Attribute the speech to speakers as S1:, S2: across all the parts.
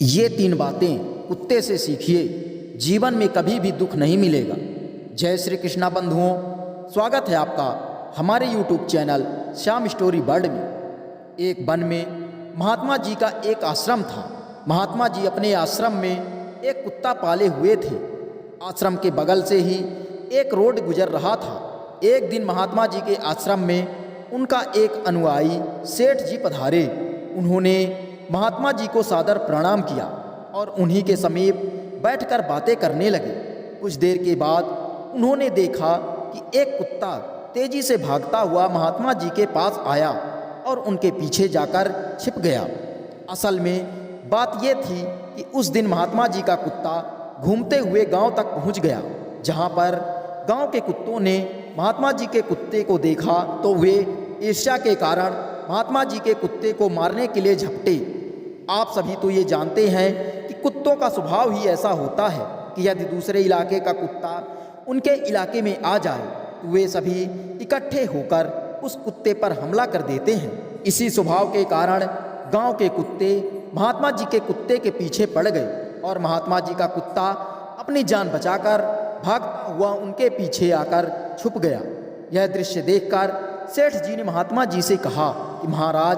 S1: ये 3 बातें कुत्ते से सीखिए, जीवन में कभी भी दुख नहीं मिलेगा। जय श्री कृष्णा बंधुओं, स्वागत है आपका हमारे YouTube channel Shyam story world में। एक वन में महात्मा जी का एक आश्रम था। महात्मा जी अपने आश्रम में एक कुत्ता पाले हुए थे। आश्रम के बगल से ही एक रोड गुजर रहा था। एक दिन महात्मा जी के आश्रम में उनका एक अनुयायी सेठ जी पधारे। उन्होंने महात्मा जी को सादर प्रणाम किया और उन्हीं के समीप बैठकर बातें करने लगे। कुछ देर के बाद उन्होंने देखा कि एक कुत्ता तेजी से भागता हुआ महात्मा जी के पास आया और उनके पीछे जाकर छिप गया। असल में बात यह थी कि उस दिन महात्मा जी का कुत्ता घूमते हुए गांव तक पहुंच गया। जहां पर गांव के कुत्तों ने महात्मा जी के कुत्ते को देखा तो वे ईर्ष्या के कारण महात्मा जी के कुत्ते को मारने के लिए झपटे। आप सभी तो ये जानते हैं कि कुत्तों का स्वभाव ही ऐसा होता है कि यदि दूसरे इलाके का कुत्ता उनके इलाके में आ जाए तो वे सभी इकट्ठे होकर उस कुत्ते पर हमला कर देते हैं। इसी स्वभाव के कारण गांव के कुत्ते महात्मा जी के कुत्ते के पीछे पड़ गए और महात्मा जी का कुत्ता अपनी जान बचाकर भागता हुआ उनके पीछे आकर छुप गया। यह दृश्य देखकर सेठ जी ने महात्मा जी से कहा कि महाराज,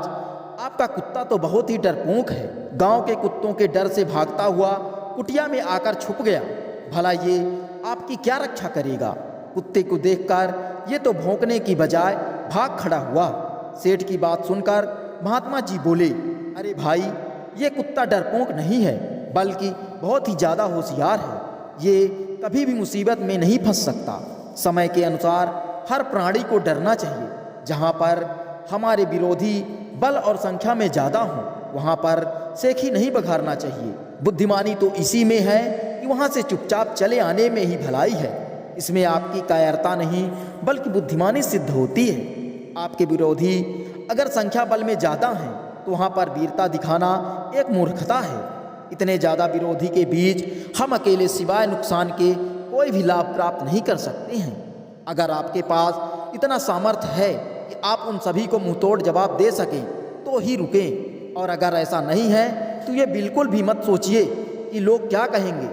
S1: आपका कुत्ता तो बहुत ही डरपोक है। गांव के कुत्तों के डर से भागता हुआ कुटिया में आकर छुप गया। भला ये आपकी क्या रक्षा करेगा? कुत्ते को देखकर ये तो भौंकने की बजाय भाग खड़ा हुआ। सेठ की बात सुनकर महात्मा जी बोले, अरे भाई, ये कुत्ता डरपोक नहीं है बल्कि बहुत ही ज़्यादा होशियार है। ये कभी भी मुसीबत में नहीं फंस सकता। समय के अनुसार हर प्राणी को डरना चाहिए। जहाँ पर हमारे विरोधी बल और संख्या में ज़्यादा हों वहाँ पर सेखी नहीं बघारना चाहिए। बुद्धिमानी तो इसी में है कि वहाँ से चुपचाप चले आने में ही भलाई है। इसमें आपकी कायरता नहीं बल्कि बुद्धिमानी सिद्ध होती है। आपके विरोधी अगर संख्या बल में ज़्यादा हैं तो वहाँ पर वीरता दिखाना एक मूर्खता है। इतने ज़्यादा विरोधी के बीच हम अकेले सिवाय नुकसान के कोई भी लाभ प्राप्त नहीं कर सकते हैं। अगर आपके पास इतना सामर्थ्य है कि आप उन सभी को मुंहतोड़ जवाब दे सकें तो ही रुकें, और अगर ऐसा नहीं है तो ये बिल्कुल भी मत सोचिए कि लोग क्या कहेंगे।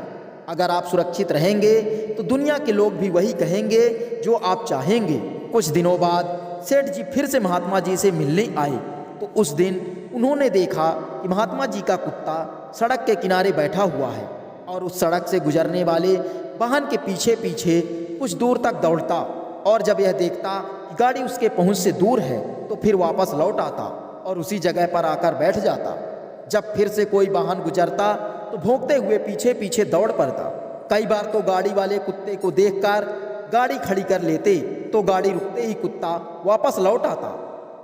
S1: अगर आप सुरक्षित रहेंगे तो दुनिया के लोग भी वही कहेंगे जो आप चाहेंगे। कुछ दिनों बाद सेठ जी फिर से महात्मा जी से मिलने आए तो उस दिन उन्होंने देखा कि महात्मा जी का कुत्ता सड़क के किनारे बैठा हुआ है और उस सड़क से गुजरने वाले वाहन के पीछे पीछे कुछ दूर तक दौड़ता, और जब यह देखता कि गाड़ी उसके पहुंच से दूर है तो फिर वापस लौट आता और उसी जगह पर आकर बैठ जाता। जब फिर से कोई वाहन गुजरता तो भौंकते हुए पीछे पीछे दौड़ पड़ता। कई बार तो गाड़ी वाले कुत्ते को देखकर गाड़ी खड़ी कर लेते तो गाड़ी रुकते ही कुत्ता वापस लौट आता।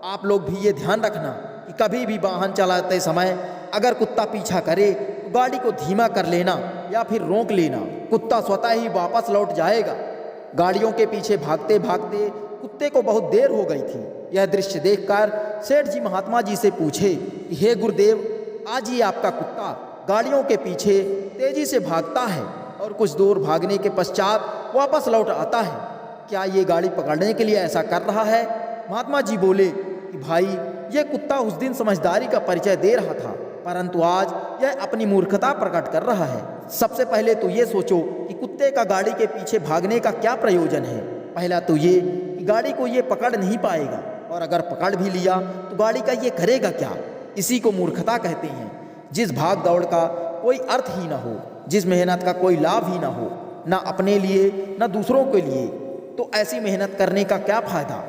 S1: आप लोग भी ये ध्यान रखना कि कभी भी वाहन चलाते समय अगर कुत्ता पीछा करे तो गाड़ी को धीमा कर लेना या फिर रोक लेना। कुत्ता स्वतः ही वापस लौट जाएगा। गाड़ियों के पीछे भागते भागते कुत्ते को बहुत देर हो गई थी। यह दृश्य देखकर सेठ जी महात्मा जी से पूछे कि हे गुरुदेव, आज ही आपका कुत्ता गाड़ियों के पीछे तेजी से भागता है और कुछ दूर भागने के पश्चात वापस लौट आता है। क्या ये गाड़ी पकड़ने के लिए ऐसा कर रहा है? महात्मा जी बोले कि भाई, यह कुत्ता उस दिन समझदारी का परिचय दे रहा था परंतु आज यह अपनी मूर्खता प्रकट कर रहा है। सबसे पहले तो ये सोचो कि कुत्ते का गाड़ी के पीछे भागने का क्या प्रयोजन है। पहला तो ये कि गाड़ी को ये पकड़ नहीं पाएगा, और अगर पकड़ भी लिया तो गाड़ी का ये करेगा क्या? इसी को मूर्खता कहते हैं। जिस भाग दौड़ का कोई अर्थ ही ना हो, जिस मेहनत का कोई लाभ ही ना हो, ना अपने लिए ना दूसरों के लिए, तो ऐसी मेहनत करने का क्या फायदा?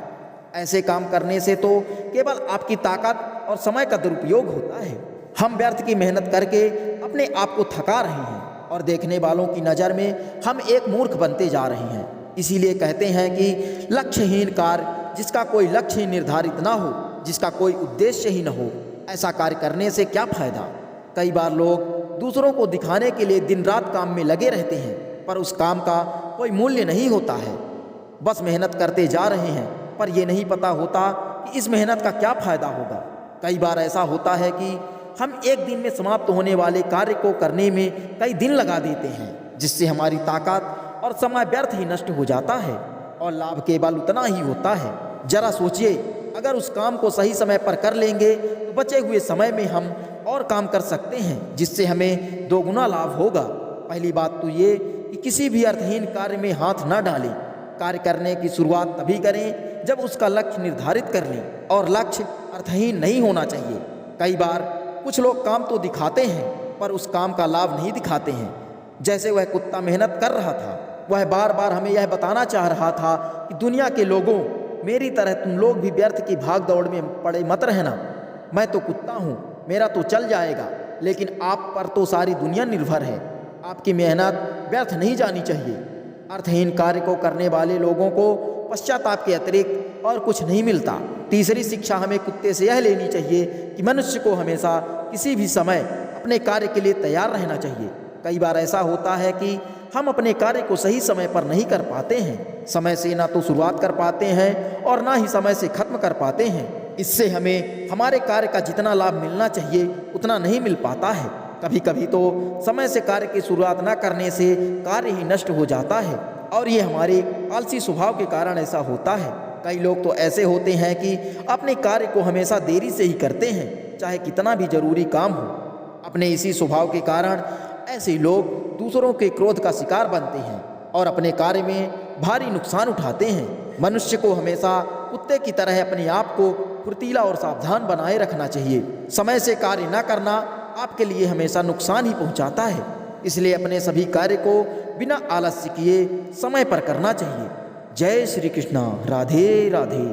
S1: ऐसे काम करने से तो केवल आपकी ताकत और समय का दुरुपयोग होता है। हम व्यर्थ की मेहनत करके अपने आप को थका रहे हैं और देखने वालों की नज़र में हम एक मूर्ख बनते जा रहे हैं। इसीलिए कहते हैं कि लक्ष्यहीन कार्य, जिसका कोई लक्ष्य ही निर्धारित ना हो, जिसका कोई उद्देश्य ही ना हो, ऐसा कार्य करने से क्या फ़ायदा? कई बार लोग दूसरों को दिखाने के लिए दिन रात काम में लगे रहते हैं पर उस काम का कोई मूल्य नहीं होता है। बस मेहनत करते जा रहे हैं पर यह नहीं पता होता कि इस मेहनत का क्या फ़ायदा होगा। कई बार ऐसा होता है कि हम एक दिन में समाप्त होने वाले कार्य को करने में कई दिन लगा देते हैं, जिससे हमारी ताकत और समय व्यर्थ ही नष्ट हो जाता है और लाभ केवल उतना ही होता है। जरा सोचिए, अगर उस काम को सही समय पर कर लेंगे तो बचे हुए समय में हम और काम कर सकते हैं जिससे हमें दोगुना लाभ होगा। पहली बात तो ये कि किसी भी अर्थहीन कार्य में हाथ न डालें। कार्य करने की शुरुआत तभी करें जब उसका लक्ष्य निर्धारित कर लें, और लक्ष्य अर्थहीन नहीं होना चाहिए। कई बार कुछ लोग काम तो दिखाते हैं पर उस काम का लाभ नहीं दिखाते हैं। जैसे वह कुत्ता मेहनत कर रहा था, वह बार बार हमें यह बताना चाह रहा था कि दुनिया के लोगों, मेरी तरह तुम लोग भी व्यर्थ की भाग दौड़ में पड़े मत रहना। मैं तो कुत्ता हूँ, मेरा तो चल जाएगा, लेकिन आप पर तो सारी दुनिया निर्भर है। आपकी मेहनत व्यर्थ नहीं जानी चाहिए। अर्थहीन कार्य को करने वाले लोगों को पश्चाताप के अतिरिक्त और कुछ नहीं मिलता। तीसरी शिक्षा हमें कुत्ते से यह लेनी चाहिए कि मनुष्य को हमेशा किसी भी समय अपने कार्य के लिए तैयार रहना चाहिए। कई बार ऐसा होता है कि हम अपने कार्य को सही समय पर नहीं कर पाते हैं। समय से ना तो शुरुआत कर पाते हैं और ना ही समय से खत्म कर पाते हैं। इससे हमें हमारे कार्य का जितना लाभ मिलना चाहिए उतना नहीं मिल पाता है। कभी कभी तो समय से कार्य की शुरुआत न करने से कार्य ही नष्ट हो जाता है, और ये हमारे आलसी स्वभाव के कारण ऐसा होता है। कई लोग तो ऐसे होते हैं कि अपने कार्य को हमेशा देरी से ही करते हैं, चाहे कितना भी जरूरी काम हो। अपने इसी स्वभाव के कारण ऐसे लोग दूसरों के क्रोध का शिकार बनते हैं और अपने कार्य में भारी नुकसान उठाते हैं। मनुष्य को हमेशा कुत्ते की तरह अपने आप को फुर्तीला और सावधान बनाए रखना चाहिए। समय से कार्य न करना आपके लिए हमेशा नुकसान ही पहुंचाता है। इसलिए अपने सभी कार्य को बिना आलस्य किए समय पर करना चाहिए। जय श्री कृष्णा। राधे राधे।